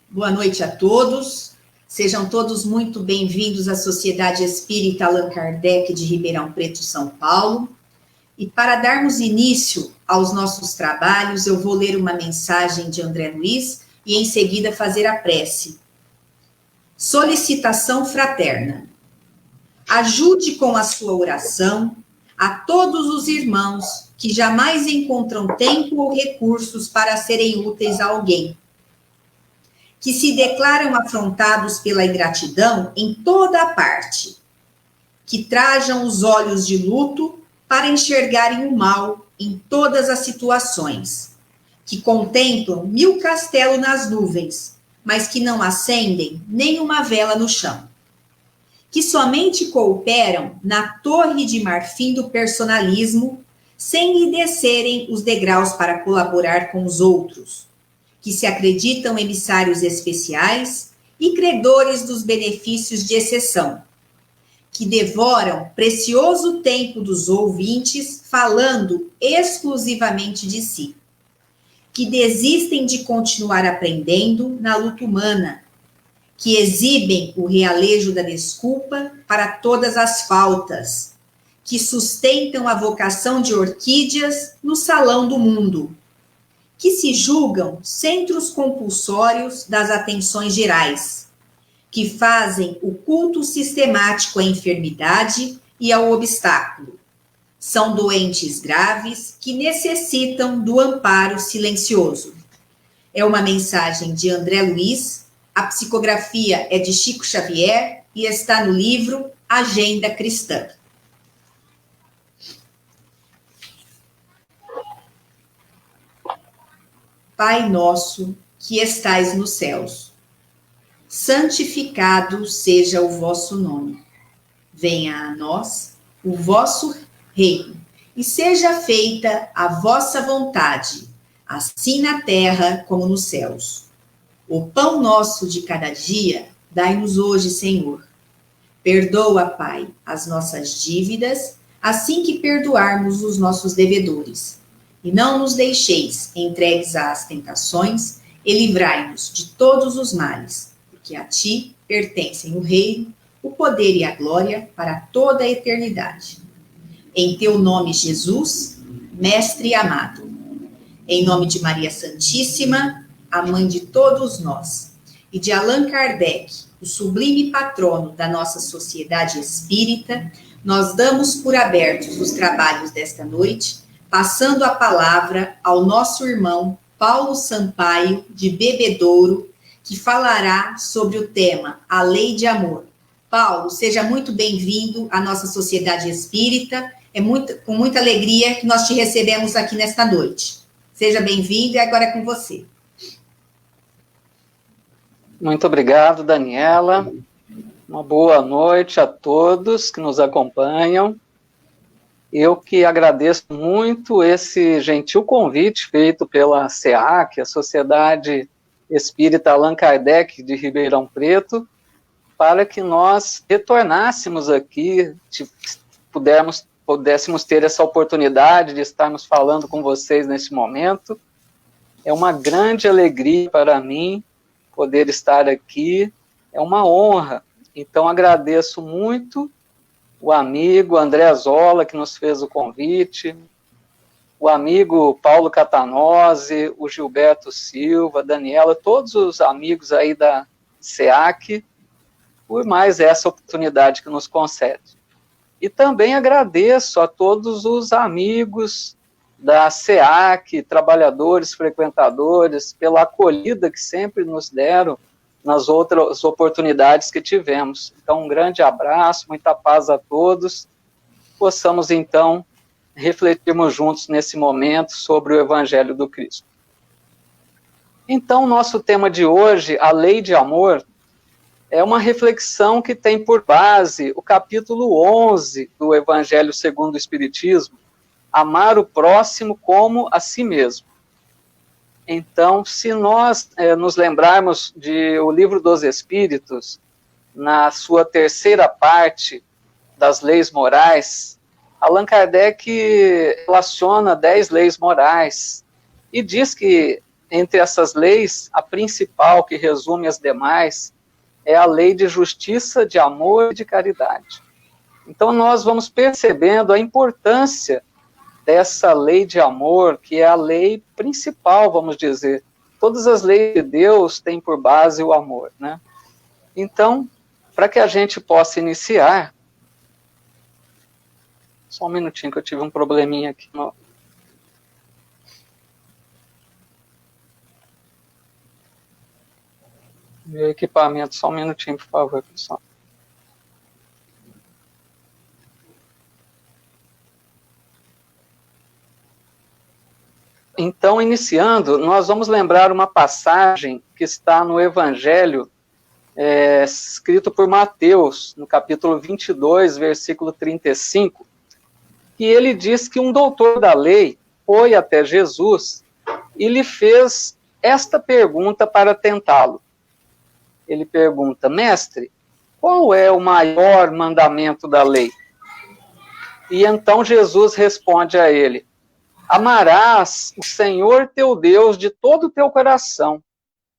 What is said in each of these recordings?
Boa noite a todos. Sejam todos muito bem-vindos à Sociedade Espírita Allan Kardec de Ribeirão Preto, São Paulo. E para darmos início aos nossos trabalhos, eu vou ler uma mensagem de André Luiz e em seguida fazer a prece. Solicitação fraterna. Ajude com a sua oração a todos os irmãos que jamais encontram tempo ou recursos para serem úteis a alguém, que se declaram afrontados pela ingratidão em toda a parte, que trajam os olhos de luto para enxergarem o mal em todas as situações, que contemplam 1000 castelos nas nuvens, mas que não acendem nem uma vela no chão, que somente cooperam na torre de marfim do personalismo, sem lhe descerem os degraus para colaborar com os outros, que se acreditam emissários especiais e credores dos benefícios de exceção, que devoram precioso tempo dos ouvintes falando exclusivamente de si, que desistem de continuar aprendendo na luta humana, que exibem o realejo da desculpa para todas as faltas, que sustentam a vocação de orquídeas no salão do mundo, que se julgam centros compulsórios das atenções gerais, que fazem o culto sistemático à enfermidade e ao obstáculo. São doentes graves que necessitam do amparo silencioso. É uma mensagem de André Luiz, a psicografia é de Chico Xavier e está no livro Agenda Cristã. Pai nosso, que estais nos céus, santificado seja o vosso nome. Venha a nós o vosso reino, e seja feita a vossa vontade, assim na terra como nos céus. O pão nosso de cada dia, dai-nos hoje, Senhor. Perdoa, Pai, as nossas dívidas, assim que perdoarmos os nossos devedores. E não nos deixeis entregues às tentações, e livrai-nos de todos os males, porque a ti pertencem o reino, o poder e a glória para toda a eternidade. Em teu nome, Jesus, Mestre amado. Em nome de Maria Santíssima, a mãe de todos nós, e de Allan Kardec, o sublime patrono da nossa sociedade espírita, nós damos por abertos os trabalhos desta noite, passando a palavra ao nosso irmão Paulo Sampaio, de Bebedouro, que falará sobre o tema A Lei de Amor. Paulo, seja muito bem-vindo à nossa sociedade espírita. Com muita alegria que nós te recebemos aqui nesta noite. Seja bem-vindo e agora é com você. Muito obrigado, Daniela. Uma boa noite a todos que nos acompanham. Eu que agradeço muito esse gentil convite feito pela SEAC, a Sociedade Espírita Allan Kardec de Ribeirão Preto, para que nós retornássemos aqui, pudéssemos ter essa oportunidade de estarmos falando com vocês nesse momento. É uma grande alegria para mim poder estar aqui, é uma honra. Então agradeço muito o amigo André Zola, que nos fez o convite, o amigo Paulo Catanose, o Gilberto Silva, a Daniela, todos os amigos aí da SEAC, por mais essa oportunidade que nos concede. E também agradeço a todos os amigos da SEAC, trabalhadores, frequentadores, pela acolhida que sempre nos deram nas outras oportunidades que tivemos. Então, um grande abraço, muita paz a todos. Possamos, então, refletirmos juntos nesse momento sobre o Evangelho do Cristo. Então, nosso tema de hoje, a Lei de Amor, é uma reflexão que tem por base o capítulo 11 do Evangelho segundo o Espiritismo, amar o próximo como a si mesmo. Então, se nós nos lembrarmos de O Livro dos Espíritos, na sua terceira parte das leis morais, Allan Kardec relaciona 10 leis morais e diz que entre essas leis, a principal que resume as demais é a lei de justiça, de amor e de caridade. Então nós vamos percebendo a importância dessa lei de amor, que é a lei principal, vamos dizer. Todas as leis de Deus têm por base o amor, né? Então, para que a gente possa iniciar, só um minutinho que eu tive um probleminha aqui no... Meu equipamento, só um minutinho, por favor, pessoal. Então, iniciando, nós vamos lembrar uma passagem que está no Evangelho, escrito por Mateus, no capítulo 22, versículo 35, que ele diz que um doutor da lei foi até Jesus e lhe fez esta pergunta para tentá-lo. Ele pergunta: mestre, qual é o maior mandamento da lei? E então Jesus responde a ele: amarás o Senhor teu Deus de todo o teu coração,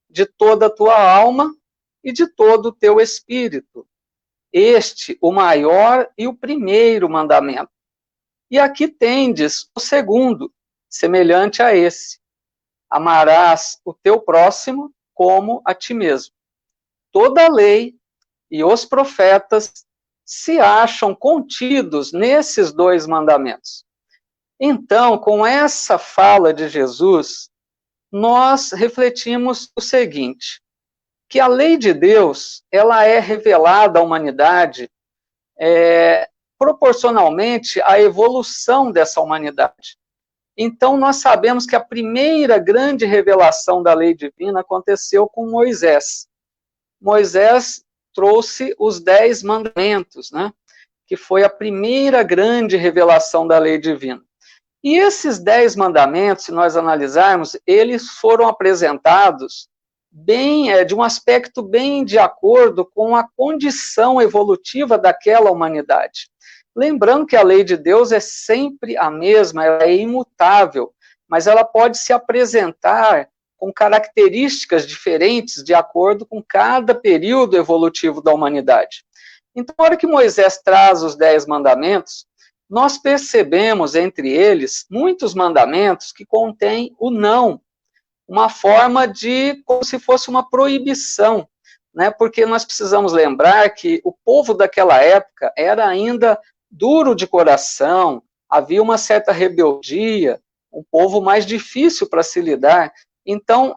de toda a tua alma e de todo o teu espírito. Este, o maior e o primeiro mandamento. E aqui tendes o segundo, semelhante a esse: amarás o teu próximo como a ti mesmo. Toda a lei e os profetas se acham contidos nesses dois mandamentos. Então, com essa fala de Jesus, nós refletimos o seguinte, que a lei de Deus, ela é revelada à humanidade proporcionalmente à evolução dessa humanidade. Então, nós sabemos que a primeira grande revelação da lei divina aconteceu com Moisés. Moisés trouxe os 10 mandamentos, né? Que foi a primeira grande revelação da lei divina. E esses 10 mandamentos, se nós analisarmos, eles foram apresentados de um aspecto bem de acordo com a condição evolutiva daquela humanidade. Lembrando que a lei de Deus é sempre a mesma, ela é imutável, mas ela pode se apresentar com características diferentes de acordo com cada período evolutivo da humanidade. Então, na hora que Moisés traz os 10 mandamentos, nós percebemos entre eles muitos mandamentos que contêm o não, uma forma de, como se fosse uma proibição, né? Porque nós precisamos lembrar que o povo daquela época era ainda duro de coração, havia uma certa rebeldia, um povo mais difícil para se lidar. Então,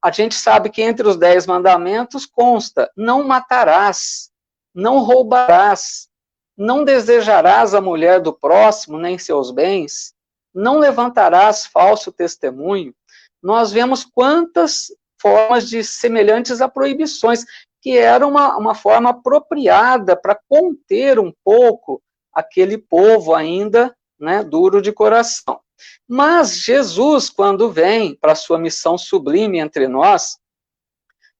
a gente sabe que entre os 10 mandamentos consta: não matarás, não roubarás, não desejarás a mulher do próximo, nem seus bens, não levantarás falso testemunho. Nós vemos quantas formas de semelhantes a proibições, que era uma forma apropriada para conter um pouco aquele povo ainda, né, duro de coração. Mas Jesus, quando vem para a sua missão sublime entre nós,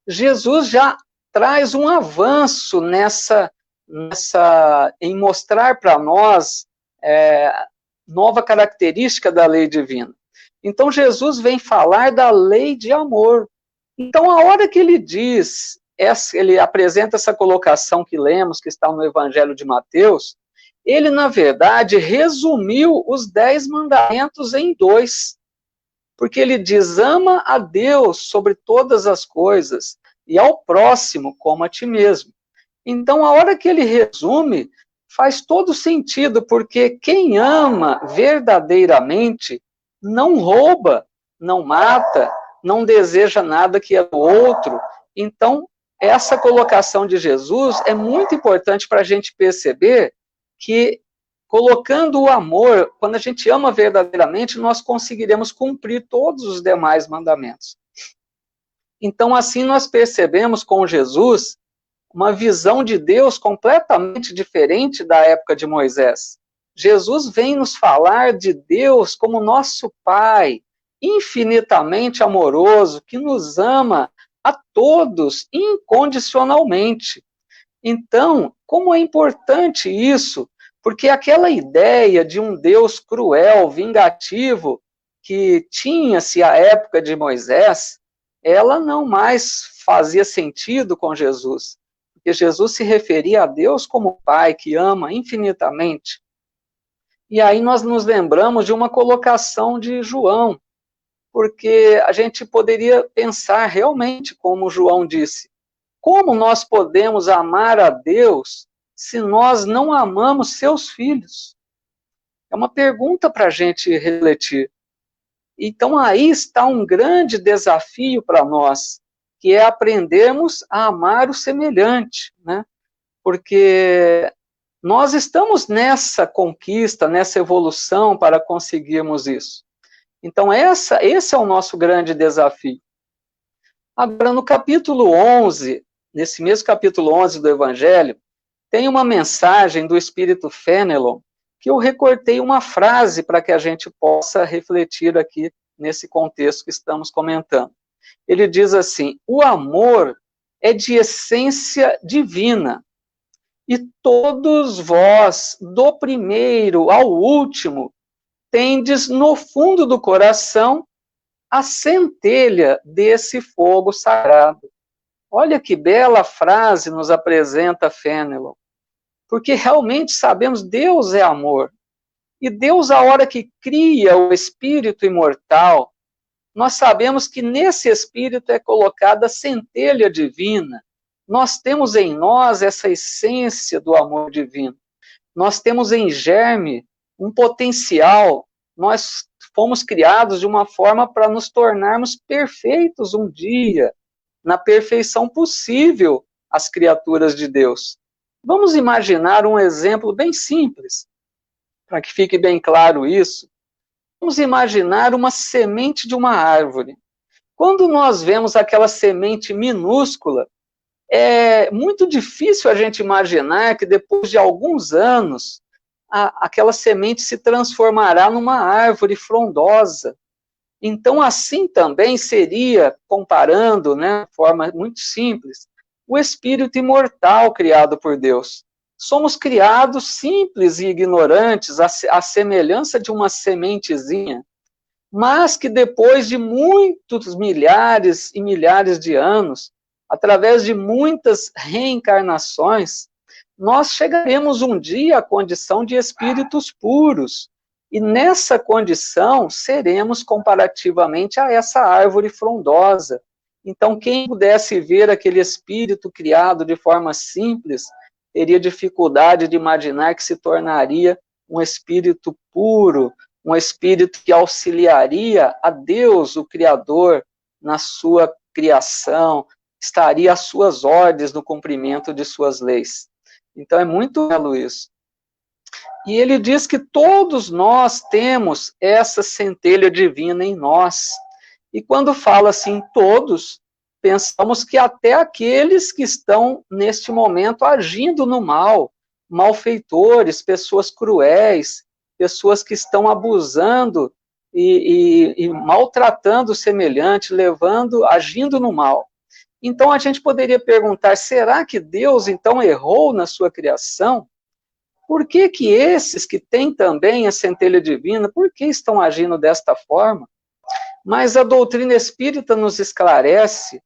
Jesus já traz um avanço em mostrar para nós nova característica da lei divina. Então Jesus vem falar da lei de amor. Então a hora que ele diz, ele apresenta essa colocação que lemos, que está no Evangelho de Mateus, ele na verdade resumiu os 10 mandamentos em 2. Porque ele diz: ama a Deus sobre todas as coisas e ao próximo como a ti mesmo. Então, a hora que ele resume, faz todo sentido, porque quem ama verdadeiramente não rouba, não mata, não deseja nada que é do outro. Então, essa colocação de Jesus é muito importante para a gente perceber que, colocando o amor, quando a gente ama verdadeiramente, nós conseguiremos cumprir todos os demais mandamentos. Então, assim, nós percebemos com Jesus uma visão de Deus completamente diferente da época de Moisés. Jesus vem nos falar de Deus como nosso Pai, infinitamente amoroso, que nos ama a todos incondicionalmente. Então, como é importante isso? Porque aquela ideia de um Deus cruel, vingativo, que tinha-se a época de Moisés, ela não mais fazia sentido com Jesus, porque Jesus se referia a Deus como Pai, que ama infinitamente. E aí nós nos lembramos de uma colocação de João, porque a gente poderia pensar realmente como João disse, como nós podemos amar a Deus se nós não amamos seus filhos? É uma pergunta para a gente refletir. Então aí está um grande desafio para nós, que é aprendermos a amar o semelhante, né? Porque nós estamos nessa conquista, nessa evolução para conseguirmos isso. Então esse é o nosso grande desafio. Agora, no capítulo 11, nesse mesmo capítulo 11 do Evangelho, tem uma mensagem do Espírito Fenelon, que eu recortei uma frase para que a gente possa refletir aqui nesse contexto que estamos comentando. Ele diz assim: o amor é de essência divina, e todos vós, do primeiro ao último, tendes no fundo do coração a centelha desse fogo sagrado. Olha que bela frase nos apresenta Fenelon, porque realmente sabemos Deus é amor. E Deus, a hora que cria o espírito imortal, nós sabemos que nesse espírito é colocada a centelha divina. Nós temos em nós essa essência do amor divino. Nós temos em germe um potencial. Nós fomos criados de uma forma para nos tornarmos perfeitos um dia, na perfeição possível, as criaturas de Deus. Vamos imaginar um exemplo bem simples, para que fique bem claro isso. Vamos imaginar uma semente de uma árvore. Quando nós vemos aquela semente minúscula, é muito difícil a gente imaginar que depois de alguns anos, aquela semente se transformará numa árvore frondosa. Então, assim também seria, comparando, né, de forma muito simples, o espírito imortal criado por Deus. Somos criados simples e ignorantes, à semelhança de uma sementezinha, mas que depois de muitos milhares e milhares de anos, através de muitas reencarnações, nós chegaremos um dia à condição de espíritos puros, e nessa condição seremos comparativamente a essa árvore frondosa. Então, quem pudesse ver aquele espírito criado de forma simples, teria dificuldade de imaginar que se tornaria um espírito puro, um espírito que auxiliaria a Deus, o Criador, na sua criação, estaria às suas ordens no cumprimento de suas leis. Então é muito belo isso. E ele diz que todos nós temos essa centelha divina em nós. E quando fala assim, todos, pensamos que até aqueles que estão, neste momento, agindo no mal, malfeitores, pessoas cruéis, pessoas que estão abusando e maltratando o semelhante, agindo no mal. Então a gente poderia perguntar, será que Deus então errou na sua criação? Por que que esses que têm também a centelha divina, por que estão agindo desta forma? Mas a doutrina espírita nos esclarece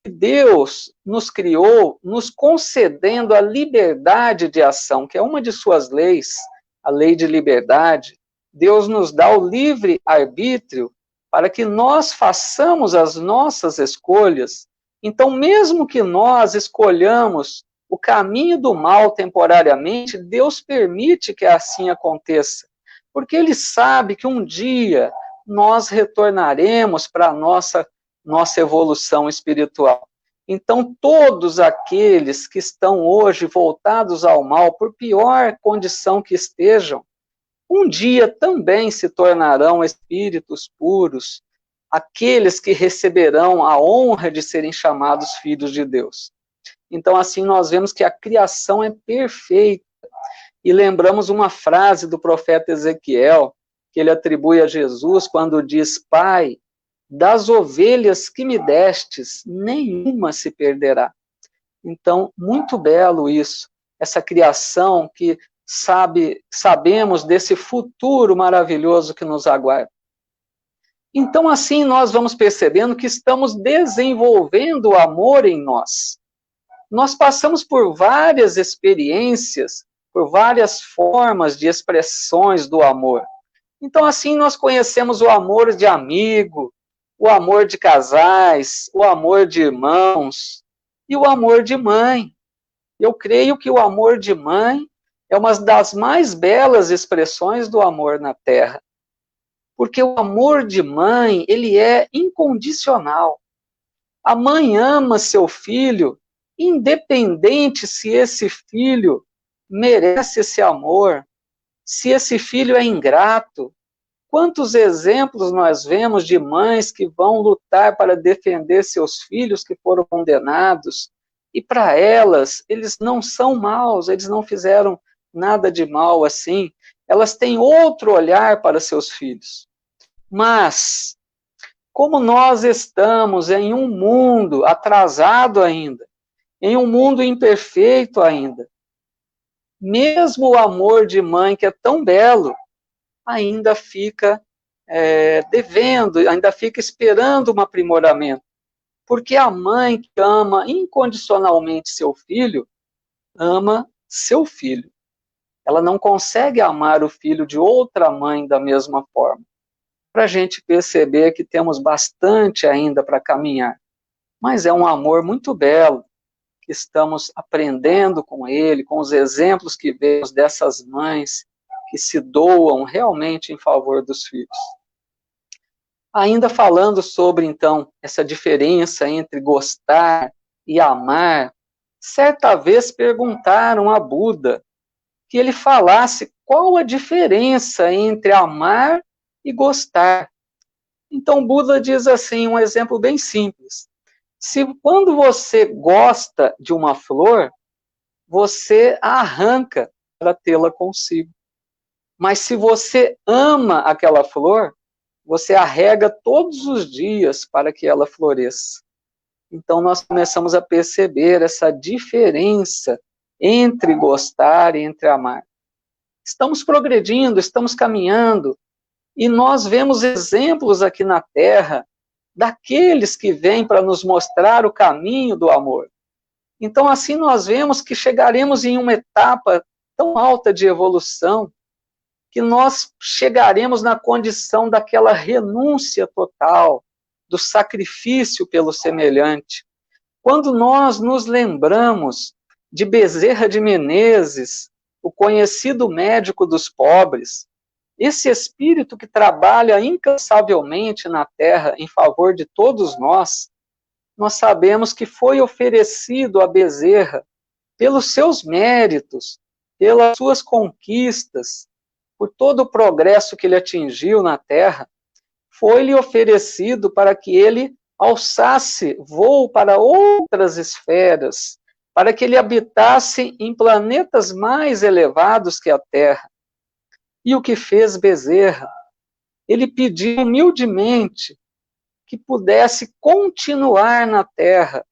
que Deus nos criou, nos concedendo a liberdade de ação, que é uma de suas leis, a lei de liberdade. Deus nos dá o livre arbítrio para que nós façamos as nossas escolhas. Então, mesmo que nós escolhamos o caminho do mal temporariamente, Deus permite que assim aconteça, porque Ele sabe que um dia nós retornaremos para a nossa evolução espiritual. Então, todos aqueles que estão hoje voltados ao mal, por pior condição que estejam, um dia também se tornarão espíritos puros, aqueles que receberão a honra de serem chamados filhos de Deus. Então, assim, nós vemos que a criação é perfeita. E lembramos uma frase do profeta Ezequiel, que ele atribui a Jesus, quando diz: Pai, das ovelhas que me destes, nenhuma se perderá. Então, muito belo isso, essa criação que sabemos desse futuro maravilhoso que nos aguarda. Então, assim, nós vamos percebendo que estamos desenvolvendo o amor em nós. Nós passamos por várias experiências, por várias formas de expressões do amor. Então, assim, nós conhecemos o amor de amigo, o amor de casais, o amor de irmãos e o amor de mãe. Eu creio que o amor de mãe é uma das mais belas expressões do amor na Terra. Porque o amor de mãe, ele é incondicional. A mãe ama seu filho, independente se esse filho merece esse amor, se esse filho é ingrato. Quantos exemplos nós vemos de mães que vão lutar para defender seus filhos que foram condenados, e para elas, eles não são maus, eles não fizeram nada de mal assim, elas têm outro olhar para seus filhos. Mas, como nós estamos em um mundo atrasado ainda, em um mundo imperfeito ainda, mesmo o amor de mãe, que é tão belo, ainda fica devendo, ainda fica esperando um aprimoramento. Porque a mãe que ama incondicionalmente seu filho, ama seu filho. Ela não consegue amar o filho de outra mãe da mesma forma. Para a gente perceber que temos bastante ainda para caminhar. Mas é um amor muito belo, que estamos aprendendo com ele, com os exemplos que vemos dessas mães que se doam realmente em favor dos filhos. Ainda falando sobre, então, essa diferença entre gostar e amar, certa vez perguntaram a Buda que ele falasse qual a diferença entre amar e gostar. Então, Buda diz assim, um exemplo bem simples. Se quando você gosta de uma flor, você a arranca para tê-la consigo. Mas se você ama aquela flor, você a rega todos os dias para que ela floresça. Então nós começamos a perceber essa diferença entre gostar e entre amar. Estamos progredindo, estamos caminhando, e nós vemos exemplos aqui na Terra daqueles que vêm para nos mostrar o caminho do amor. Então assim nós vemos que chegaremos em uma etapa tão alta de evolução, que nós chegaremos na condição daquela renúncia total, do sacrifício pelo semelhante. Quando nós nos lembramos de Bezerra de Menezes, o conhecido médico dos pobres, esse espírito que trabalha incansavelmente na Terra em favor de todos nós sabemos que foi oferecido a Bezerra, pelos seus méritos, pelas suas conquistas, por todo o progresso que ele atingiu na Terra, foi-lhe oferecido para que ele alçasse voo para outras esferas, para que ele habitasse em planetas mais elevados que a Terra. E o que fez Bezerra? Ele pediu humildemente que pudesse continuar na Terra,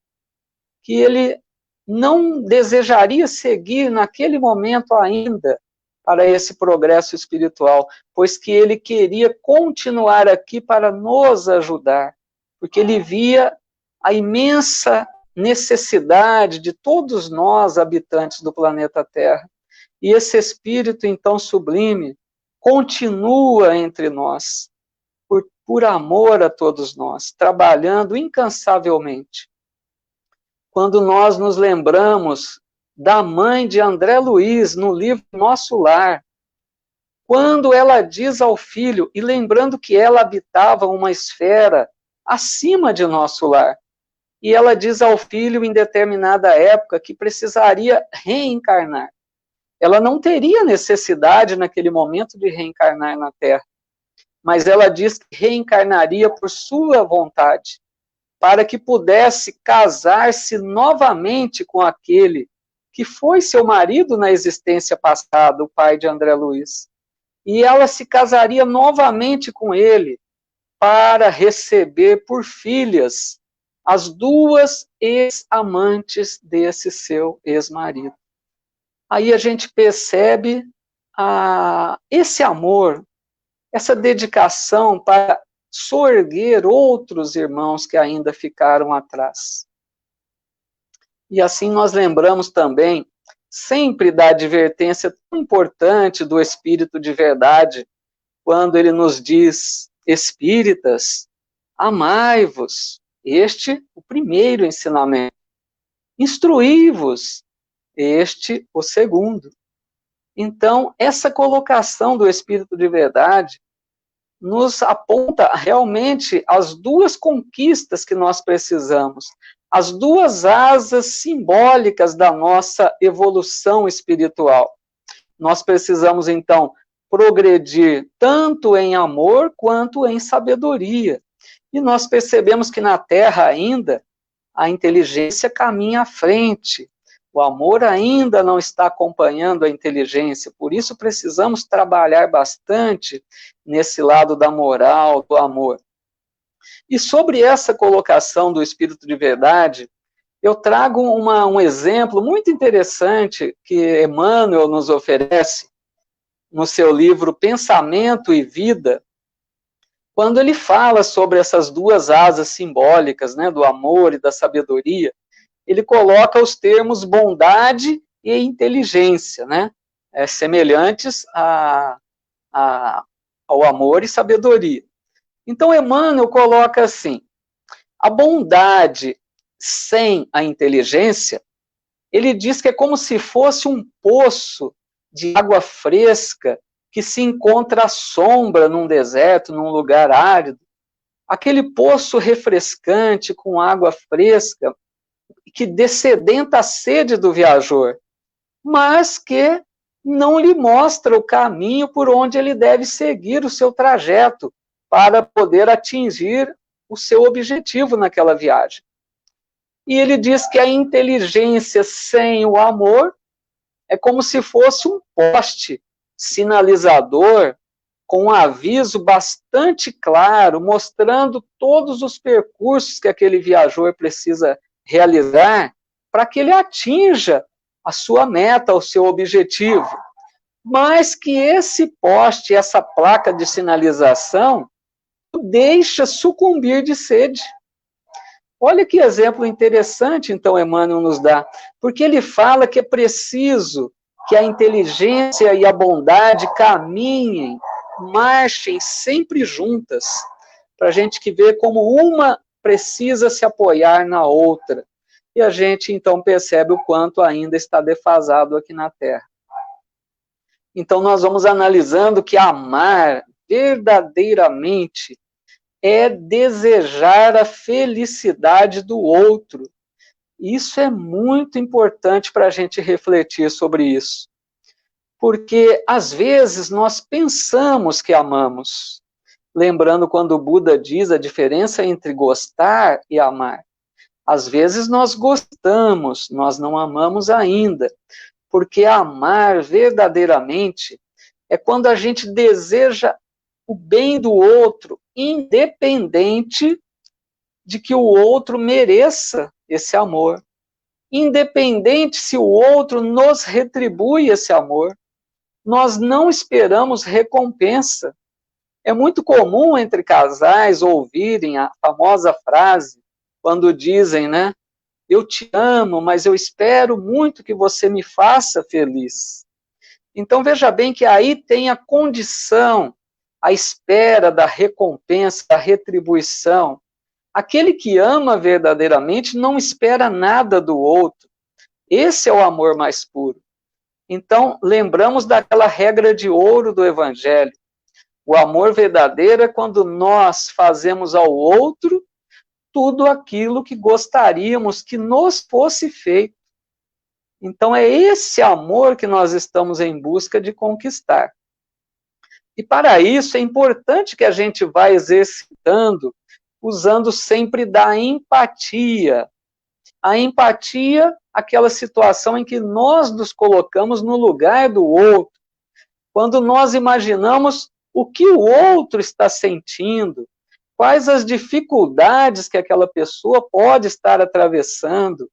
que ele não desejaria seguir naquele momento ainda para esse progresso espiritual, pois que ele queria continuar aqui para nos ajudar, porque ele via a imensa necessidade de todos nós, habitantes do planeta Terra. E esse espírito, então, sublime, continua entre nós, por amor a todos nós, trabalhando incansavelmente. Quando nós nos lembramos da mãe de André Luiz, no livro Nosso Lar, quando ela diz ao filho, e lembrando que ela habitava uma esfera acima de nosso lar, e ela diz ao filho em determinada época que precisaria reencarnar. Ela não teria necessidade naquele momento de reencarnar na Terra, mas ela diz que reencarnaria por sua vontade, para que pudesse casar-se novamente com aquele que foi seu marido na existência passada, o pai de André Luiz. E ela se casaria novamente com ele para receber por filhas as duas ex-amantes desse seu ex-marido. Aí a gente percebe esse amor, essa dedicação para soerguer outros irmãos que ainda ficaram atrás. E assim nós lembramos também sempre da advertência tão importante do Espírito de verdade, quando ele nos diz: espíritas, amai-vos, este o primeiro ensinamento. Instruí-vos, este o segundo. Então, essa colocação do Espírito de verdade nos aponta realmente as duas conquistas que nós precisamos, as duas asas simbólicas da nossa evolução espiritual. Nós precisamos, então, progredir tanto em amor quanto em sabedoria. E nós percebemos que na Terra ainda a inteligência caminha à frente. O amor ainda não está acompanhando a inteligência, por isso precisamos trabalhar bastante nesse lado da moral, do amor. E sobre essa colocação do Espírito de verdade, eu trago um exemplo muito interessante que Emmanuel nos oferece no seu livro Pensamento e Vida, quando ele fala sobre essas duas asas simbólicas, né, do amor e da sabedoria. Ele coloca os termos bondade e inteligência, né, semelhantes ao amor e sabedoria. Então, Emmanuel coloca assim: a bondade sem a inteligência, ele diz que é como se fosse um poço de água fresca que se encontra à sombra num deserto, num lugar árido. Aquele poço refrescante com água fresca que dessedenta a sede do viajor, mas que não lhe mostra o caminho por onde ele deve seguir o seu trajeto para poder atingir o seu objetivo naquela viagem. E ele diz que a inteligência sem o amor é como se fosse um poste sinalizador com um aviso bastante claro, mostrando todos os percursos que aquele viajor precisa realizar para que ele atinja a sua meta, o seu objetivo. Mas que esse poste, essa placa de sinalização, deixa sucumbir de sede. Olha que exemplo interessante, então, Emmanuel nos dá, porque ele fala que é preciso que a inteligência e a bondade caminhem, marchem sempre juntas, para a gente que vê como uma precisa se apoiar na outra. E a gente, então, percebe o quanto ainda está defasado aqui na Terra. Então, nós vamos analisando que amar verdadeiramente é desejar a felicidade do outro. Isso é muito importante para a gente refletir sobre isso. Porque, às vezes, nós pensamos que amamos. Lembrando quando o Buda diz a diferença entre gostar e amar. Às vezes nós gostamos, nós não amamos ainda. Porque amar verdadeiramente é quando a gente deseja o bem do outro, independente de que o outro mereça esse amor. Independente se o outro nos retribui esse amor. Nós não esperamos recompensa. É muito comum entre casais ouvirem a famosa frase, quando dizem, né? Eu te amo, mas eu espero muito que você me faça feliz. Então veja bem que aí tem a condição, a espera da recompensa, da retribuição. Aquele que ama verdadeiramente não espera nada do outro. Esse é o amor mais puro. Então, lembramos daquela regra de ouro do Evangelho. O amor verdadeiro é quando nós fazemos ao outro tudo aquilo que gostaríamos que nos fosse feito. Então, é esse amor que nós estamos em busca de conquistar. E para isso é importante que a gente vá exercitando, usando sempre da empatia. A empatia, aquela situação em que nós nos colocamos no lugar do outro. Quando nós imaginamos o que o outro está sentindo, quais as dificuldades que aquela pessoa pode estar atravessando,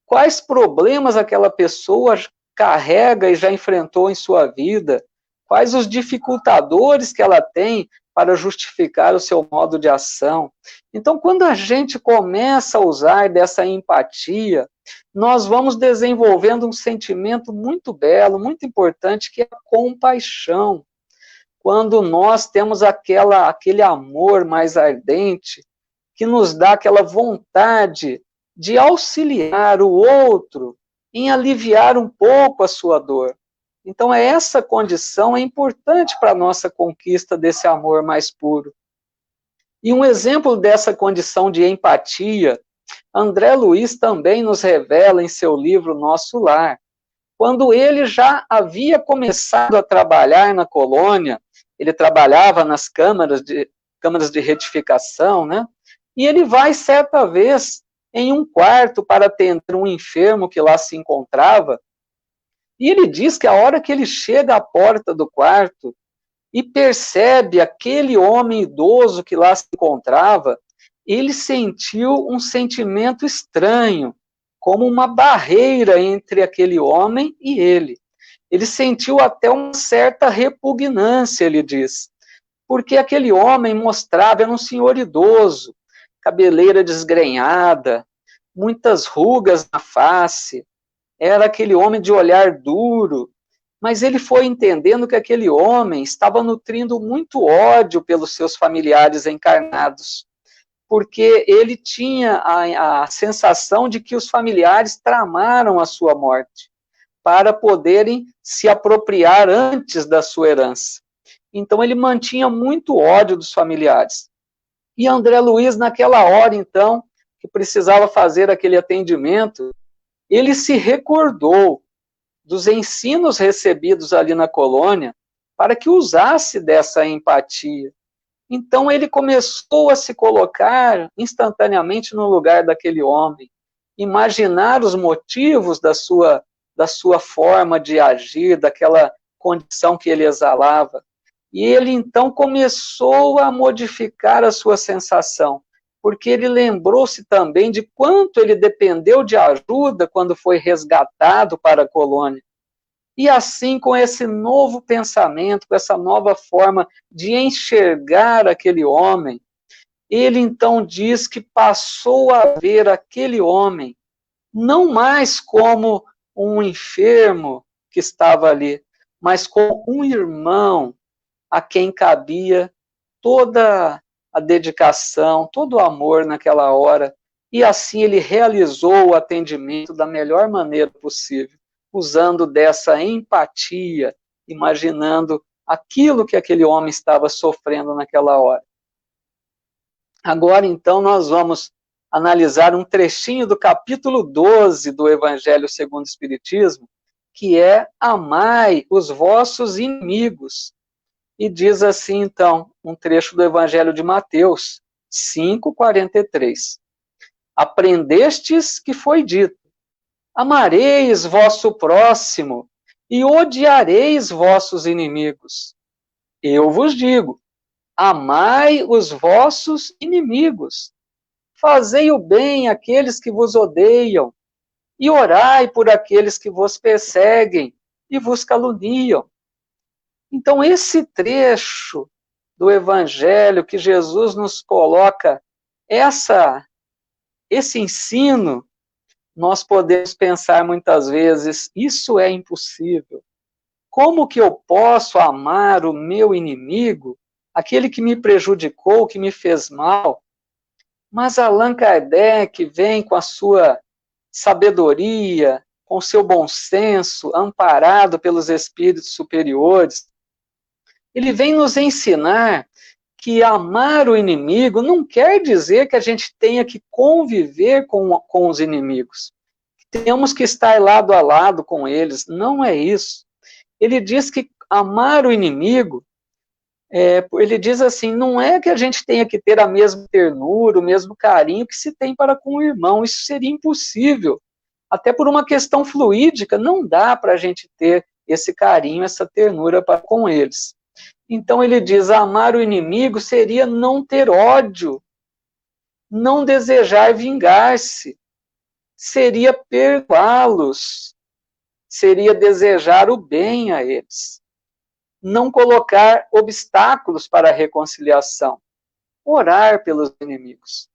quais problemas aquela pessoa carrega e já enfrentou em sua vida, quais os dificultadores que ela tem para justificar o seu modo de ação. Então, quando a gente começa a usar dessa empatia, nós vamos desenvolvendo um sentimento muito belo, muito importante, que é a compaixão. Quando nós temos aquele amor mais ardente, que nos dá aquela vontade de auxiliar o outro em aliviar um pouco a sua dor. Então, essa condição é importante para a nossa conquista desse amor mais puro. E um exemplo dessa condição de empatia, André Luiz também nos revela em seu livro Nosso Lar. Quando ele já havia começado a trabalhar na colônia, ele trabalhava nas câmaras de retificação, né? E ele vai, certa vez, em um quarto para atender um enfermo que lá se encontrava, e ele diz que a hora que ele chega à porta do quarto e percebe aquele homem idoso que lá se encontrava, ele sentiu um sentimento estranho, como uma barreira entre aquele homem e ele. Ele sentiu até uma certa repugnância, ele diz, porque aquele homem mostrava, era um senhor idoso, cabeleira desgrenhada, muitas rugas na face, era aquele homem de olhar duro, mas ele foi entendendo que aquele homem estava nutrindo muito ódio pelos seus familiares encarnados, porque ele tinha a sensação de que os familiares tramaram a sua morte, para poderem se apropriar antes da sua herança. Então ele mantinha muito ódio dos familiares. E André Luiz, naquela hora, então, que precisava fazer aquele atendimento, ele se recordou dos ensinos recebidos ali na colônia para que usasse dessa empatia. Então ele começou a se colocar instantaneamente no lugar daquele homem, imaginar os motivos da sua forma de agir, daquela condição que ele exalava. E ele então começou a modificar a sua sensação, porque ele lembrou-se também de quanto ele dependeu de ajuda quando foi resgatado para a colônia. E assim, com esse novo pensamento, com essa nova forma de enxergar aquele homem, ele então diz que passou a ver aquele homem não mais como um enfermo que estava ali, mas como um irmão a quem cabia toda a dedicação, todo o amor naquela hora, e assim ele realizou o atendimento da melhor maneira possível, usando dessa empatia, imaginando aquilo que aquele homem estava sofrendo naquela hora. Agora, então, nós vamos analisar um trechinho do capítulo 12 do Evangelho segundo o Espiritismo, que é amai os vossos inimigos. E diz assim, então, um trecho do Evangelho de Mateus 5:43. Aprendestes que foi dito, amareis vosso próximo e odiareis vossos inimigos. Eu vos digo, amai os vossos inimigos, fazei o bem àqueles que vos odeiam, e orai por aqueles que vos perseguem e vos caluniam. Então, esse trecho do Evangelho que Jesus nos coloca, esse ensino, nós podemos pensar muitas vezes, isso é impossível. Como que eu posso amar o meu inimigo, aquele que me prejudicou, que me fez mal? Mas Allan Kardec vem com a sua sabedoria, com o seu bom senso, amparado pelos espíritos superiores, ele vem nos ensinar que amar o inimigo não quer dizer que a gente tenha que conviver com os inimigos. Temos que estar lado a lado com eles. Não é isso. Ele diz que amar o inimigo, ele diz assim, não é que a gente tenha que ter a mesma ternura, o mesmo carinho que se tem para com o irmão. Isso seria impossível. Até por uma questão fluídica, não dá para a gente ter esse carinho, essa ternura para com eles. Então ele diz, amar o inimigo seria não ter ódio, não desejar vingar-se, seria perdoá-los, seria desejar o bem a eles. não colocar obstáculos para a reconciliação, orar pelos inimigos.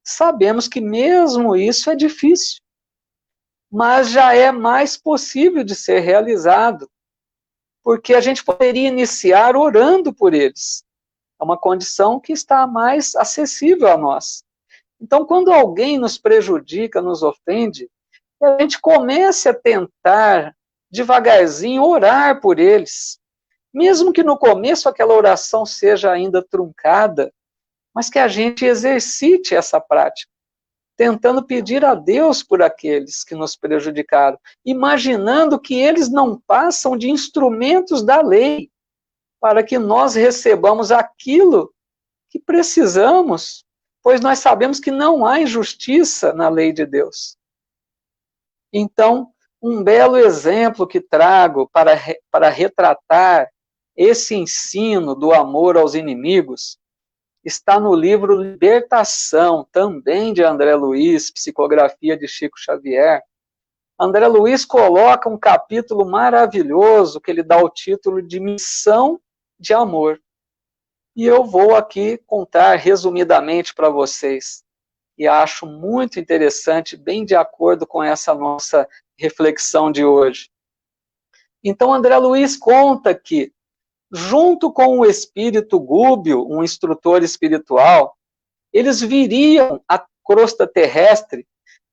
Sabemos que mesmo isso é difícil, mas já é mais possível de ser realizado, porque a gente poderia iniciar orando por eles. É uma condição que está mais acessível a nós. Então, quando alguém nos prejudica, nos ofende, a gente comece a tentar, devagarzinho, orar por eles. Mesmo que no começo aquela oração seja ainda truncada, mas que a gente exercite essa prática, tentando pedir a Deus por aqueles que nos prejudicaram, imaginando que eles não passam de instrumentos da lei, para que nós recebamos aquilo que precisamos, pois nós sabemos que não há injustiça na lei de Deus. Então, um belo exemplo que trago para retratar esse ensino do amor aos inimigos está no livro Libertação, também de André Luiz, psicografia de Chico Xavier. André Luiz coloca um capítulo maravilhoso que ele dá o título de Missão de Amor. E eu vou aqui contar resumidamente para vocês. E acho muito interessante, bem de acordo com essa nossa reflexão de hoje. Então, André Luiz conta que, junto com o espírito Gúbio, um instrutor espiritual, eles viriam à crosta terrestre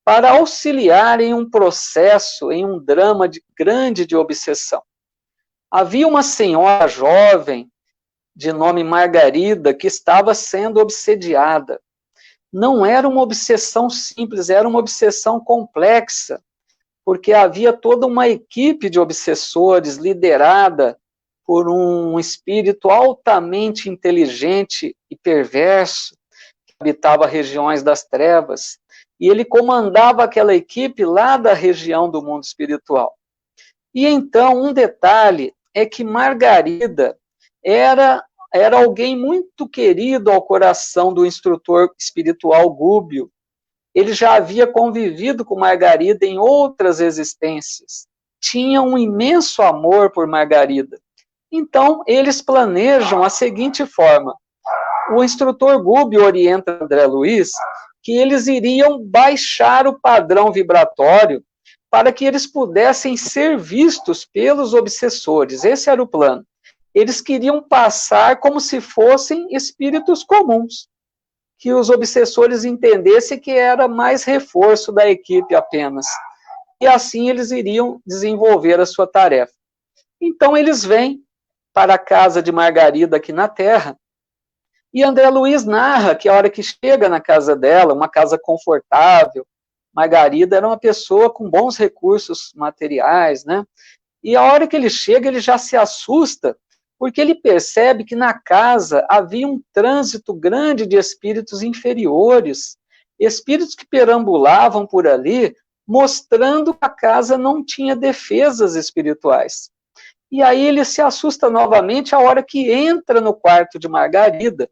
para auxiliar em um processo, em um drama grande de obsessão. Havia uma senhora jovem, de nome Margarida, que estava sendo obsediada. Não era uma obsessão simples, era uma obsessão complexa, porque havia toda uma equipe de obsessores liderada por um espírito altamente inteligente e perverso, que habitava regiões das trevas, e ele comandava aquela equipe lá da região do mundo espiritual. E então, um detalhe é que Margarida era alguém muito querido ao coração do instrutor espiritual Gúbio. Ele já havia convivido com Margarida em outras existências. Tinha um imenso amor por Margarida. Então, eles planejam a seguinte forma. O instrutor Gúbio orienta André Luiz que eles iriam baixar o padrão vibratório para que eles pudessem ser vistos pelos obsessores. Esse era o plano. Eles queriam passar como se fossem espíritos comuns, que os obsessores entendessem que era mais reforço da equipe apenas. E assim eles iriam desenvolver a sua tarefa. Então eles vêm para a casa de Margarida aqui na Terra, e André Luiz narra que a hora que chega na casa dela, uma casa confortável, Margarida era uma pessoa com bons recursos materiais, né? E a hora que ele chega, ele já se assusta, porque ele percebe que na casa havia um trânsito grande de espíritos inferiores, espíritos que perambulavam por ali, mostrando que a casa não tinha defesas espirituais. E aí ele se assusta novamente a hora que entra no quarto de Margarida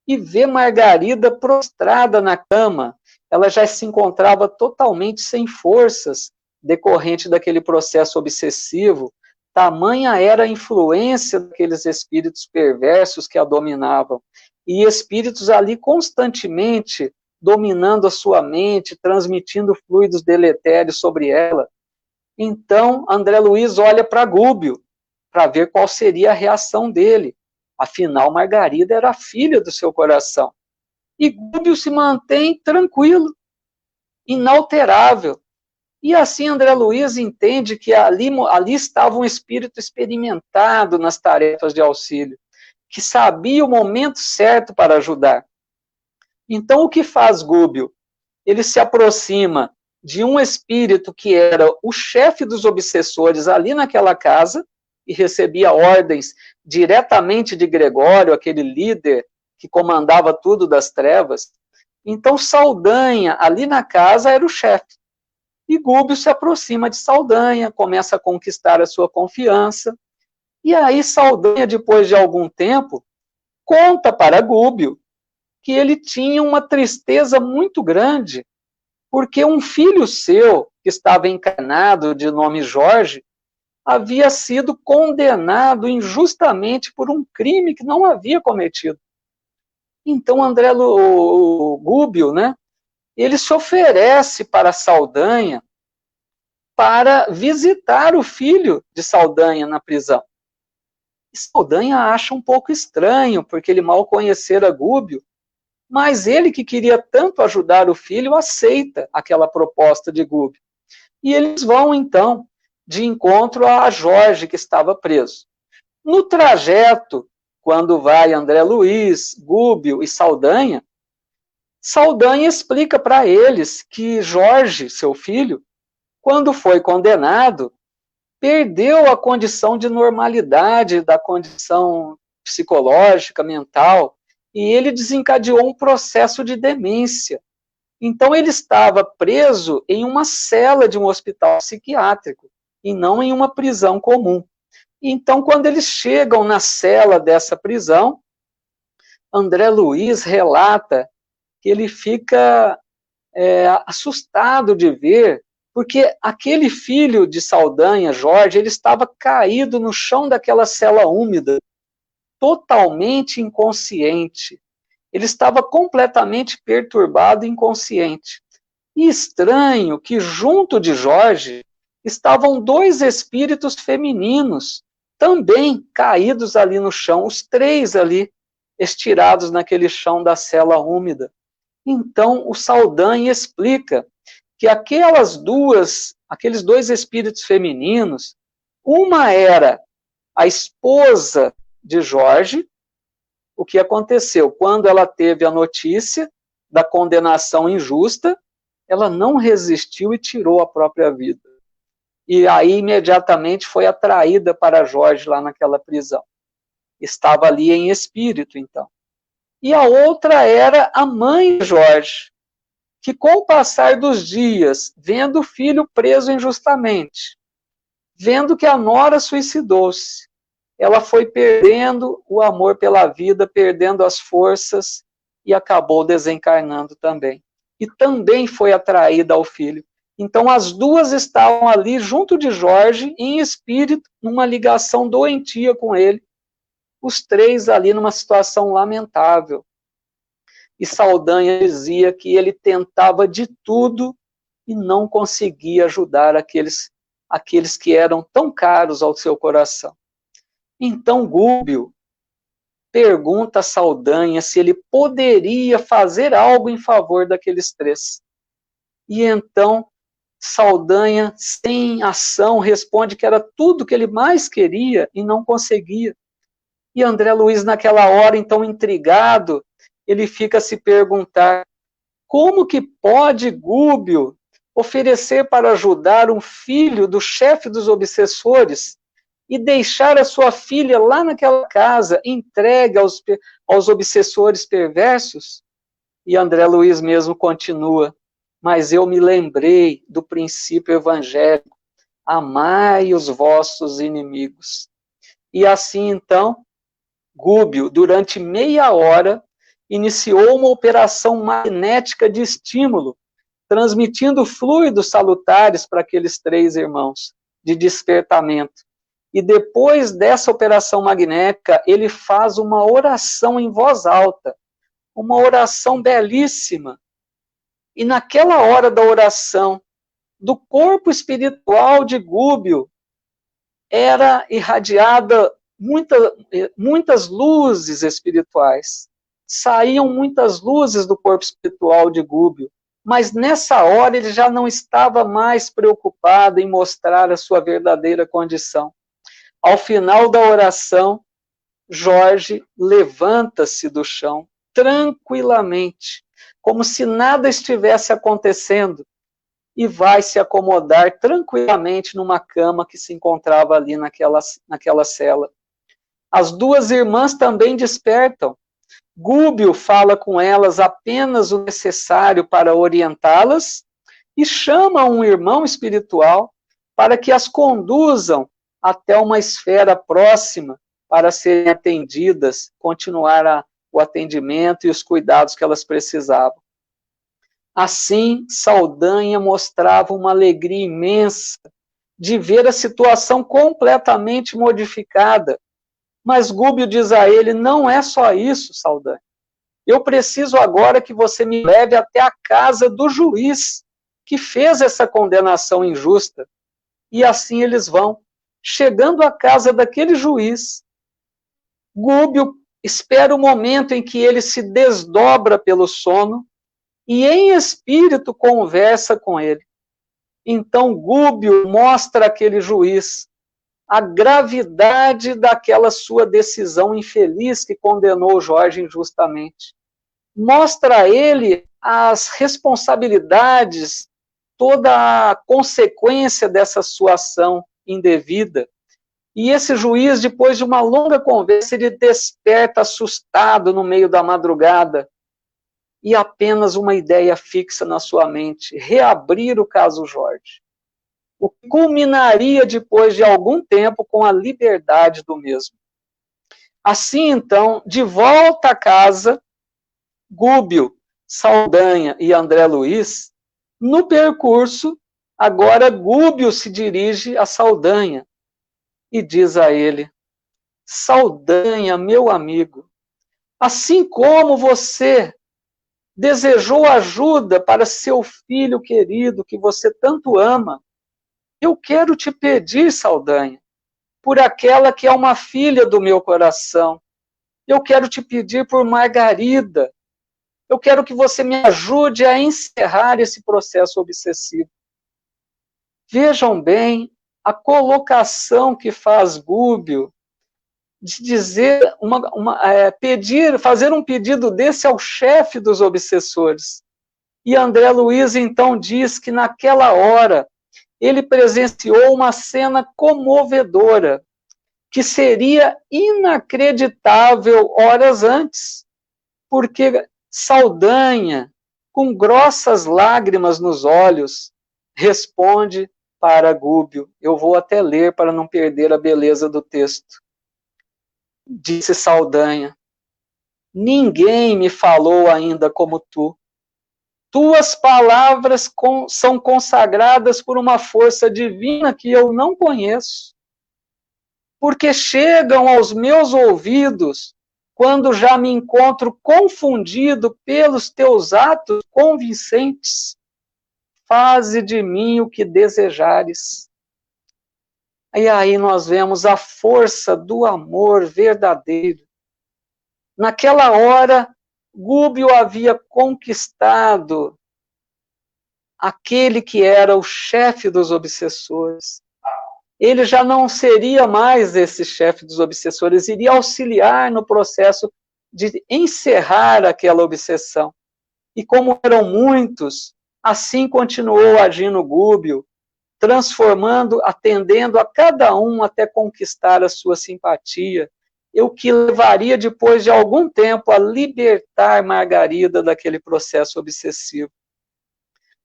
e vê Margarida prostrada na cama. Ela já se encontrava totalmente sem forças, decorrente daquele processo obsessivo. Tamanha era a influência daqueles espíritos perversos que a dominavam. E espíritos ali constantemente dominando a sua mente, transmitindo fluidos deletérios sobre ela. Então, André Luiz olha para Gúbio, para ver qual seria a reação dele. Afinal, Margarida era a filha do seu coração. E Gúbio se mantém tranquilo, inalterável. E assim André Luiz entende que ali estava um espírito experimentado nas tarefas de auxílio, que sabia o momento certo para ajudar. Então, o que faz Gúbio? Ele se aproxima de um espírito que era o chefe dos obsessores ali naquela casa, e recebia ordens diretamente de Gregório, aquele líder que comandava tudo das trevas. Então, Saldanha, ali na casa, era o chefe. E Gúbio se aproxima de Saldanha, começa a conquistar a sua confiança. E aí Saldanha, depois de algum tempo, conta para Gúbio que ele tinha uma tristeza muito grande, porque um filho seu, que estava encarnado, de nome Jorge, havia sido condenado injustamente por um crime que não havia cometido. Então o Gúbio, né, ele se oferece para Saldanha para visitar o filho de Saldanha na prisão. E Saldanha acha um pouco estranho, porque ele mal conhecera Gúbio, mas ele que queria tanto ajudar o filho, aceita aquela proposta de Gúbio. E eles vão, então, de encontro a Jorge, que estava preso. No trajeto, quando vai André Luiz, Gúbio e Saldanha, Saldanha explica para eles que Jorge, seu filho, quando foi condenado, perdeu a condição de normalidade da condição psicológica, mental, e ele desencadeou um processo de demência. Então ele estava preso em uma cela de um hospital psiquiátrico, e não em uma prisão comum. Então, quando eles chegam na cela dessa prisão, André Luiz relata que ele fica assustado de ver, porque aquele filho de Saldanha, Jorge, ele estava caído no chão daquela cela úmida, totalmente inconsciente. Ele estava completamente perturbado e inconsciente. E estranho que junto de Jorge estavam dois espíritos femininos, também caídos ali no chão, os três ali, estirados naquele chão da cela úmida. Então, o Saldanha explica que aqueles dois espíritos femininos, uma era a esposa de Jorge. O que aconteceu? Quando ela teve a notícia da condenação injusta, ela não resistiu e tirou a própria vida. E aí, imediatamente, foi atraída para Jorge lá naquela prisão. Estava ali em espírito, então. E a outra era a mãe de Jorge, que com o passar dos dias, vendo o filho preso injustamente, vendo que a nora suicidou-se, ela foi perdendo o amor pela vida, perdendo as forças e acabou desencarnando também. E também foi atraída ao filho. Então as duas estavam ali junto de Jorge, em espírito, numa ligação doentia com ele, os três ali numa situação lamentável. E Saldanha dizia que ele tentava de tudo e não conseguia ajudar aqueles que eram tão caros ao seu coração. Então Gúbio pergunta a Saldanha se ele poderia fazer algo em favor daqueles três. E então Saldanha, sem ação, responde que era tudo que ele mais queria e não conseguia. E André Luiz, naquela hora, então intrigado, ele fica a se perguntar: como que pode Gúbio oferecer para ajudar um filho do chefe dos obsessores e deixar a sua filha lá naquela casa, entregue aos obsessores perversos? E André Luiz mesmo continua: mas eu me lembrei do princípio evangélico, amai os vossos inimigos. E assim, então, Gúbio, durante meia hora, iniciou uma operação magnética de estímulo, transmitindo fluidos salutares para aqueles três irmãos, de despertamento. E depois dessa operação magnética, ele faz uma oração em voz alta, uma oração belíssima. E naquela hora da oração, do corpo espiritual de Gúbio, era irradiada muitas luzes espirituais. Saíam muitas luzes do corpo espiritual de Gúbio, mas nessa hora ele já não estava mais preocupado em mostrar a sua verdadeira condição. Ao final da oração, Jorge levanta-se do chão tranquilamente, como se nada estivesse acontecendo, e vai se acomodar tranquilamente numa cama que se encontrava ali naquela cela. As duas irmãs também despertam. Gúbio fala com elas apenas o necessário para orientá-las e chama um irmão espiritual para que as conduzam até uma esfera próxima para serem atendidas, continuar o atendimento e os cuidados que elas precisavam. Assim, Saldanha mostrava uma alegria imensa de ver a situação completamente modificada. Mas Gúbio diz a ele, não é só isso, Saldanha. Eu preciso agora que você me leve até a casa do juiz que fez essa condenação injusta. E assim eles vão. Chegando à casa daquele juiz, Gúbio espera o momento em que ele se desdobra pelo sono e em espírito conversa com ele. Então Gúbio mostra àquele juiz a gravidade daquela sua decisão infeliz que condenou Jorge injustamente. Mostra a ele as responsabilidades, toda a consequência dessa sua ação indevida. E esse juiz, depois de uma longa conversa, ele desperta assustado no meio da madrugada e apenas uma ideia fixa na sua mente, reabrir o caso Jorge. O que culminaria depois de algum tempo com a liberdade do mesmo. Assim, então, de volta a casa, Gúbio, Saldanha e André Luiz, no percurso, agora Gúbio se dirige a Saldanha e diz a ele, Saldanha, meu amigo, assim como você desejou ajuda para seu filho querido que você tanto ama, eu quero te pedir, Saldanha, por aquela que é uma filha do meu coração. Eu quero te pedir por Margarida. Eu quero que você me ajude a encerrar esse processo obsessivo. Vejam bem a colocação que faz Gúbio de dizer, fazer um pedido desse ao chefe dos obsessores. E André Luiz então diz que naquela hora ele presenciou uma cena comovedora, que seria inacreditável horas antes, porque Saldanha, com grossas lágrimas nos olhos, responde para Gúbio. Eu vou até ler para não perder a beleza do texto. Disse Saldanha, ninguém me falou ainda como tu. Tuas palavras são consagradas por uma força divina que eu não conheço, porque chegam aos meus ouvidos quando já me encontro confundido pelos teus atos convincentes. Faze de mim o que desejares. E aí nós vemos a força do amor verdadeiro. Naquela hora, Gúbio havia conquistado aquele que era o chefe dos obsessores. Ele já não seria mais esse chefe dos obsessores, iria auxiliar no processo de encerrar aquela obsessão. E como eram muitos, assim continuou agindo Gúbio, transformando, atendendo a cada um até conquistar a sua simpatia, o que levaria depois de algum tempo a libertar Margarida daquele processo obsessivo.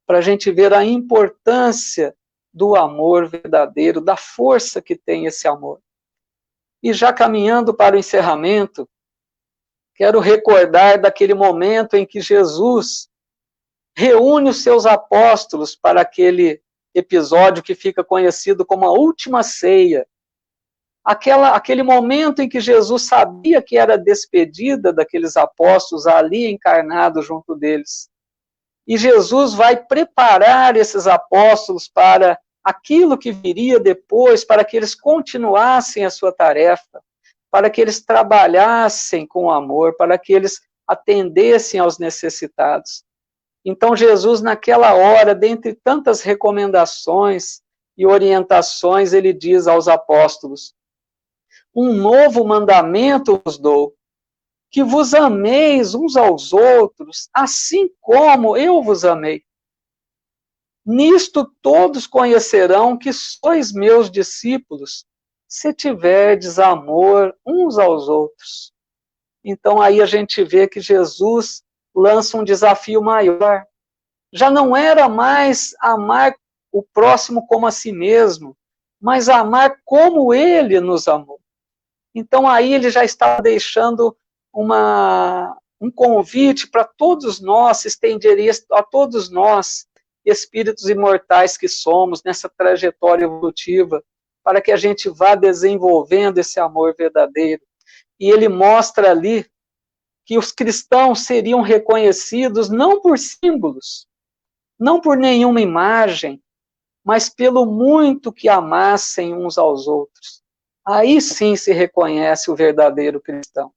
Para a gente ver a importância do amor verdadeiro, da força que tem esse amor. E já caminhando para o encerramento, quero recordar daquele momento em que Jesus reúne os seus apóstolos para aquele episódio que fica conhecido como a última ceia. Aquele momento em que Jesus sabia que era despedida daqueles apóstolos ali encarnados junto deles. E Jesus vai preparar esses apóstolos para aquilo que viria depois, para que eles continuassem a sua tarefa, para que eles trabalhassem com amor, para que eles atendessem aos necessitados. Então Jesus, naquela hora, dentre tantas recomendações e orientações, ele diz aos apóstolos, um novo mandamento vos dou, que vos ameis uns aos outros, assim como eu vos amei. Nisto todos conhecerão que sois meus discípulos, se tiverdes amor uns aos outros. Então aí a gente vê que Jesus lança um desafio maior. Já não era mais amar o próximo como a si mesmo, mas amar como ele nos amou. Então aí ele já está deixando um convite para todos nós, se estenderia a todos nós, espíritos imortais que somos, nessa trajetória evolutiva, para que a gente vá desenvolvendo esse amor verdadeiro. E ele mostra ali que os cristãos seriam reconhecidos não por símbolos, não por nenhuma imagem, mas pelo muito que amassem uns aos outros. Aí sim se reconhece o verdadeiro cristão.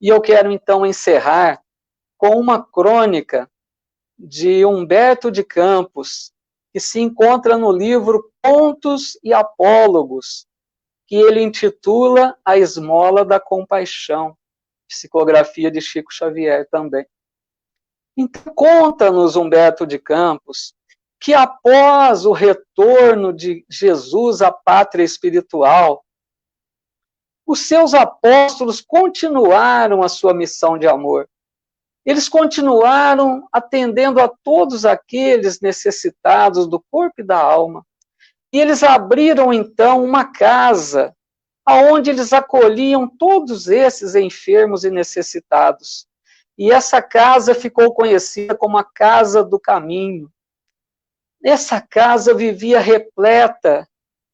E eu quero então encerrar com uma crônica de Humberto de Campos, que se encontra no livro Contos e Apólogos, que ele intitula A Esmola da Compaixão, psicografia de Chico Xavier também. Então, conta-nos Humberto de Campos que após o retorno de Jesus à pátria espiritual, os seus apóstolos continuaram a sua missão de amor. Eles continuaram atendendo a todos aqueles necessitados do corpo e da alma. E eles abriram, então, uma casa onde eles acolhiam todos esses enfermos e necessitados. E essa casa ficou conhecida como a Casa do Caminho. Essa casa vivia repleta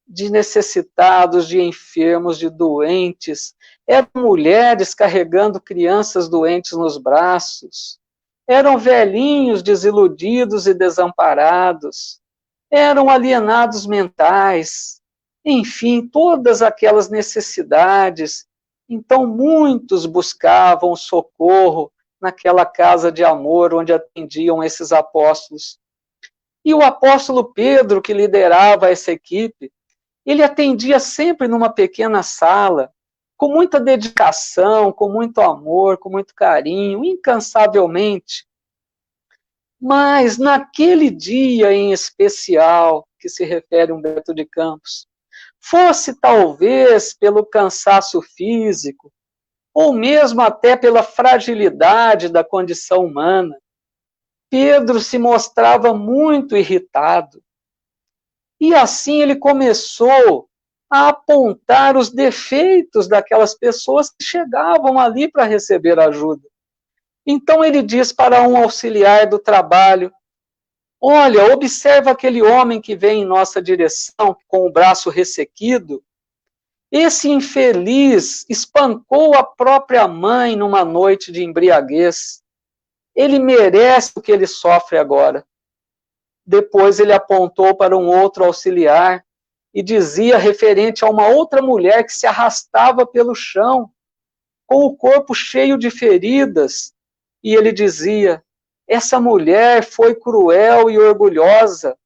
de necessitados, de enfermos, de doentes. Eram mulheres carregando crianças doentes nos braços. Eram velhinhos desiludidos e desamparados. Eram alienados mentais. Enfim, todas aquelas necessidades. Então, muitos buscavam socorro naquela casa de amor onde atendiam esses apóstolos. E o apóstolo Pedro, que liderava essa equipe, ele atendia sempre numa pequena sala, com muita dedicação, com muito amor, com muito carinho, incansavelmente. Mas naquele dia em especial, que se refere a Humberto de Campos, fosse talvez pelo cansaço físico, ou mesmo até pela fragilidade da condição humana, Pedro se mostrava muito irritado. E assim ele começou a apontar os defeitos daquelas pessoas que chegavam ali para receber ajuda. Então ele diz para um auxiliar do trabalho: olha, observa aquele homem que vem em nossa direção com o braço ressequido. Esse infeliz espancou a própria mãe numa noite de embriaguez. Ele merece o que ele sofre agora. Depois ele apontou para um outro auxiliar e dizia referente a uma outra mulher que se arrastava pelo chão, com o corpo cheio de feridas, e ele dizia: essa mulher foi cruel e orgulhosa.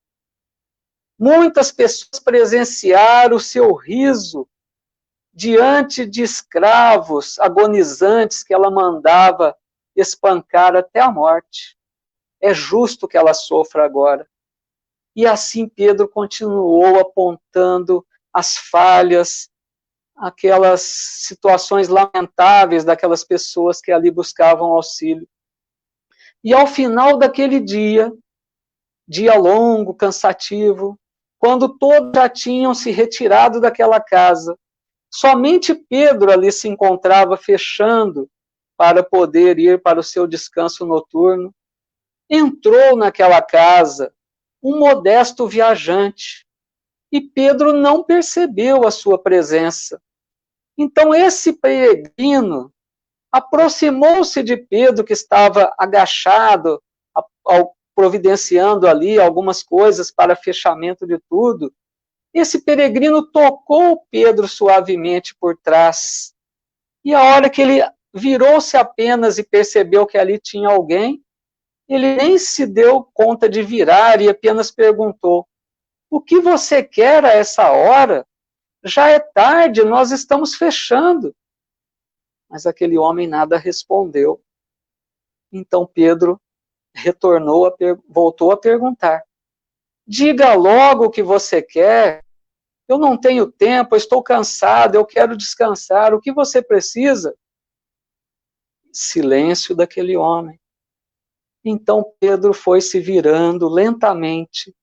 Muitas pessoas presenciaram o seu riso diante de escravos agonizantes que ela mandava espancar até a morte. É justo que ela sofra agora. E assim Pedro continuou apontando as falhas, aquelas situações lamentáveis daquelas pessoas que ali buscavam auxílio. E ao final daquele dia longo, cansativo, quando todos já tinham se retirado daquela casa, somente Pedro ali se encontrava fechando para poder ir para o seu descanso noturno. Entrou naquela casa um modesto viajante, e Pedro não percebeu a sua presença. Então esse peregrino aproximou-se de Pedro, que estava agachado, providenciando ali algumas coisas para fechamento de tudo. Esse peregrino tocou Pedro suavemente por trás, e a hora que ele virou-se apenas e percebeu que ali tinha alguém, ele nem se deu conta de virar e apenas perguntou: o que você quer a essa hora? Já é tarde, nós estamos fechando. Mas aquele homem nada respondeu. Então Pedro voltou a perguntar: diga logo o que você quer. Eu não tenho tempo, eu estou cansado, eu quero descansar. O que você precisa? Silêncio daquele homem. Então Pedro foi se virando lentamente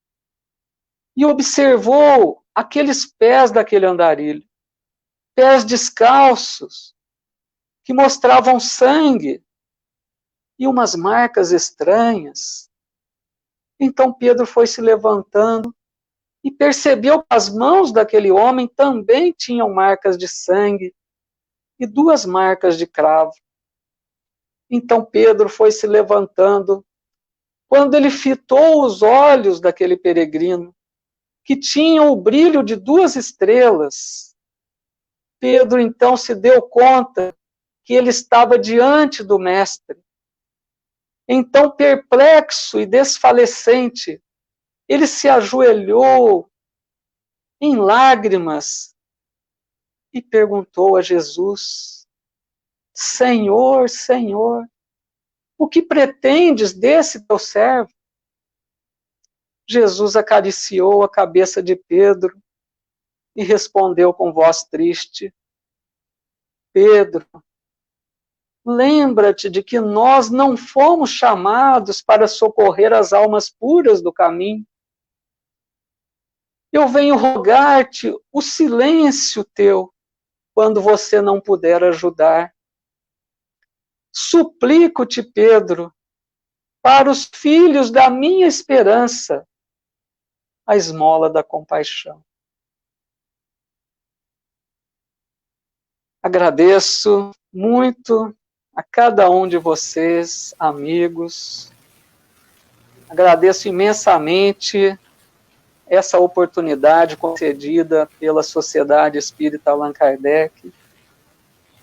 e observou aqueles pés daquele andarilho, pés descalços, que mostravam sangue e umas marcas estranhas. Então Pedro foi se levantando e percebeu que as mãos daquele homem também tinham marcas de sangue e 2 marcas de cravo. Então Pedro foi se levantando. Quando ele fitou os olhos daquele peregrino, que tinham o brilho de 2 estrelas, Pedro então se deu conta que ele estava diante do Mestre. Então, perplexo e desfalecente, ele se ajoelhou em lágrimas e perguntou a Jesus: Senhor, Senhor, o que pretendes desse teu servo? Jesus acariciou a cabeça de Pedro e respondeu com voz triste: Pedro, lembra-te de que nós não fomos chamados para socorrer as almas puras do caminho. Eu venho rogar-te o silêncio teu quando você não puder ajudar. Suplico-te, Pedro, para os filhos da minha esperança, a esmola da compaixão. Agradeço muito a cada um de vocês, amigos. Agradeço imensamente essa oportunidade concedida pela Sociedade Espírita Allan Kardec.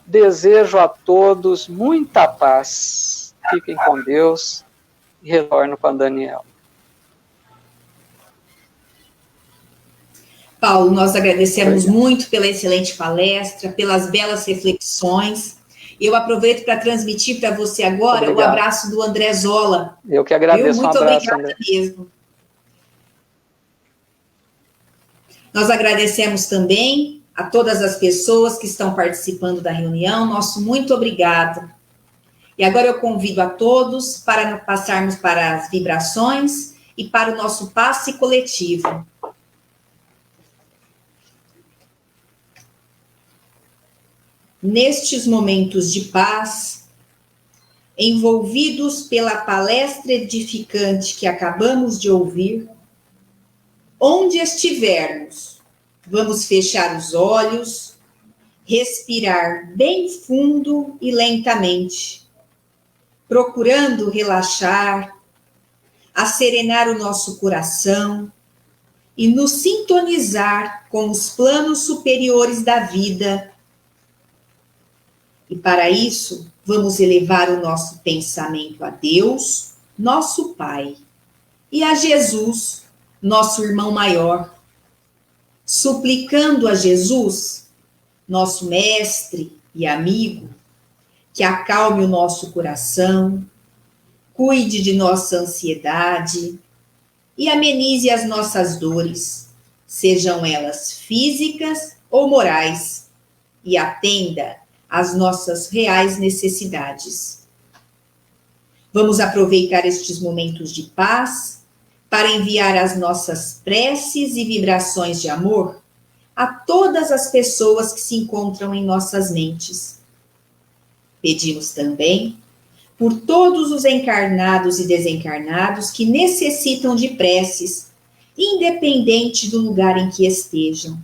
Desejo a todos muita paz. Fiquem com Deus e retorno com a Daniela. Paulo, nós agradecemos muito pela excelente palestra, pelas belas reflexões. Eu aproveito para transmitir para você agora o abraço do André Zola. Eu que agradeço. Muito abraço, obrigada André. mesmo. Nós agradecemos também a todas as pessoas que estão participando da reunião. Nosso muito obrigado. E agora eu convido a todos para passarmos para as vibrações e para o nosso passe coletivo. Nestes momentos de paz, envolvidos pela palestra edificante que acabamos de ouvir, onde estivermos, vamos fechar os olhos, respirar bem fundo e lentamente, procurando relaxar, acerenar o nosso coração e nos sintonizar com os planos superiores da vida. E para isso, vamos elevar o nosso pensamento a Deus, nosso Pai, e a Jesus, nosso irmão maior, suplicando a Jesus, nosso mestre e amigo, que acalme o nosso coração, cuide de nossa ansiedade e amenize as nossas dores, sejam elas físicas ou morais, e atenda às nossas reais necessidades. Vamos aproveitar estes momentos de paz para enviar as nossas preces e vibrações de amor a todas as pessoas que se encontram em nossas mentes. Pedimos também por todos os encarnados e desencarnados que necessitam de preces, independente do lugar em que estejam,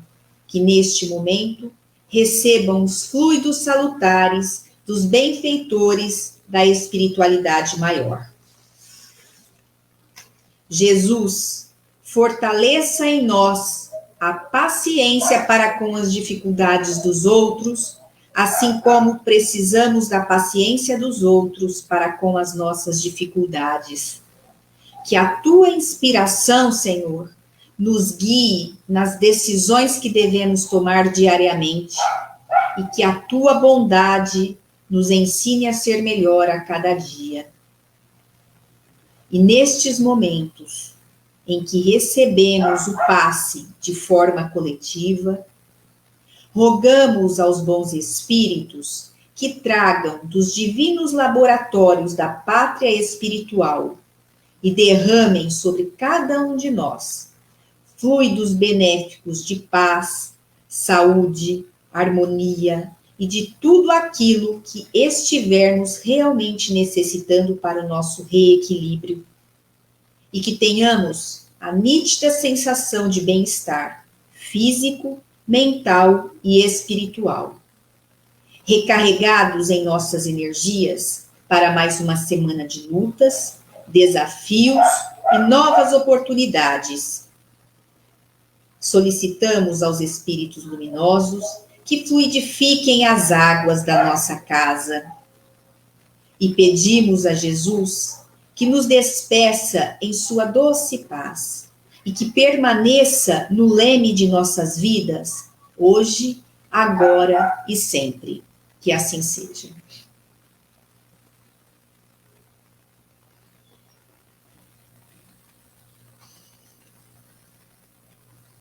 que neste momento recebam os fluidos salutares dos benfeitores da espiritualidade maior. Jesus, fortaleça em nós a paciência para com as dificuldades dos outros, assim como precisamos da paciência dos outros para com as nossas dificuldades. Que a tua inspiração, Senhor, nos guie nas decisões que devemos tomar diariamente e que a tua bondade nos ensine a ser melhor a cada dia. E nestes momentos em que recebemos o passe de forma coletiva, rogamos aos bons espíritos que tragam dos divinos laboratórios da pátria espiritual e derramem sobre cada um de nós fluidos benéficos de paz, saúde, harmonia e de tudo aquilo que estivermos realmente necessitando para o nosso reequilíbrio. e que tenhamos a nítida sensação de bem-estar físico, mental e espiritual, recarregados em nossas energias para mais uma semana de lutas, desafios e novas oportunidades. Solicitamos aos espíritos luminosos que fluidifiquem as águas da nossa casa e pedimos a Jesus que nos despeça em sua doce paz e que permaneça no leme de nossas vidas, hoje, agora e sempre. Que assim seja.